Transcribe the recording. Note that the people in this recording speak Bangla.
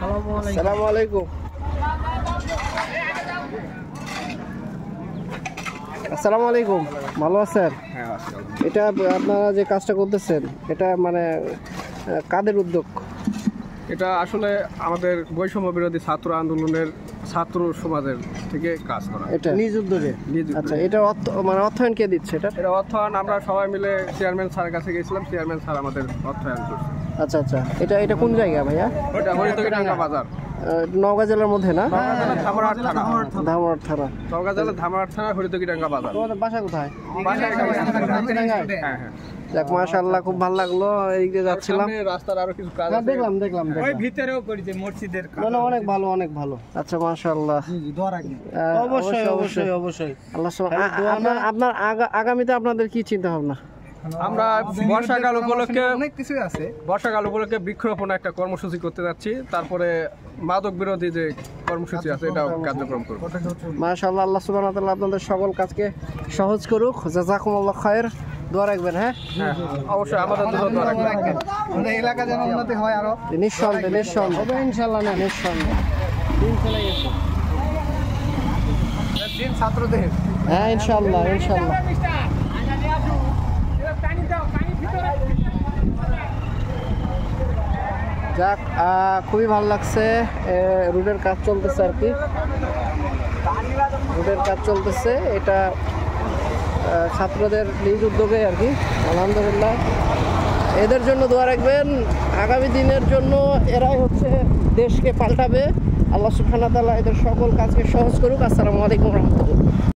আসসালামু আলাইকুম। আসসালামু আলাইকুম, ভালো আছেন? এটা আপনারা যে কাজটা করতেছেন এটা মানে কাদের উদ্যোগ? এটা আসলে আমাদের বৈষম্য বিরোধী ছাত্র আন্দোলনের ছাত্র সমাজের থেকে কাজ করা। এটা নিজ উদ্যোগে? আচ্ছা, এটা মানে অর্থায়ন কে দিচ্ছে? এটা অর্থায়ন আমরা সবাই মিলে চেয়ারম্যান স্যারের কাছে গেছিলাম, চেয়ারম্যান স্যার আমাদের অর্থায়ন করছে। আচ্ছা আচ্ছা, এটা কোন জায়গা ভাইয়া? এটা হরিতগিরাঙ্গা বাজার, নওগাঁ জেলার মধ্যে না? ধামরাট থানা। ধামরাট থানা, নওগাঁ জেলার ধামরাট থানা, হরিতগিরাঙ্গা বাজার। তোমাদের বাসা কোথায়? হ্যাঁ। যাক, মাশাআল্লাহ, খুব ভালো লাগলো। এইদিকে যাচ্ছিলাম, রাস্তার আরো কিছু কাজ আছে। দেখলাম ওই ভিতরেও করেছে মসজিদের কাজ। না, অনেক ভালো, অনেক ভালো। আচ্ছা, মাশাআল্লাহ। অবশ্যই আল্লাহ আপনার আগামীতে আপনাদের কি চিন্তা ভাবনা? আমরা বর্ষাকাল উপলক্ষে অনেক কিছুই আছে। বর্ষাকাল উপলক্ষে বৃক্ষরোপণ একটা কর্মসূচি করতে যাচ্ছি, তারপরে মাদক বিরোধী যে কর্মসূচি আছে এটাও কার্যক্রম করব। মাশাআল্লাহ, আল্লাহ সুবহানাহু ওয়া তাআলা আপনাদের সকল কাজকে সহজ করুক। জাযাকুমুল্লাহ খায়ের। দোয়া রাখবেন। হ্যাঁ, অবশ্যই আমাদের দোয়া রাখবেন। আমাদের এলাকা যেন উন্নতি হয় আরো। নিঃসন্দেহে হবে ইনশাআল্লাহ। না, নিঃসন্দেহে দিন চলে গেছে। দিন ছাত্রদের। হ্যাঁ, ইনশাআল্লাহ। যাক, খুবই ভালো লাগছে। রোডের কাজ চলতেছে আর কি, এটা ছাত্রদের নিজ উদ্যোগে আর কি। আলহামদুলিল্লাহ, এদের জন্য দোয়া রাখবেন। আগামী দিনের জন্য এরাই হচ্ছে দেশকে পাল্টাবে। আল্লাহ সুবহানাহু ওয়া তাআলা এদের সকল কাজকে সহজ করুক। আসসালামু আলাইকুম ওয়া রাহমাতুল্লাহ।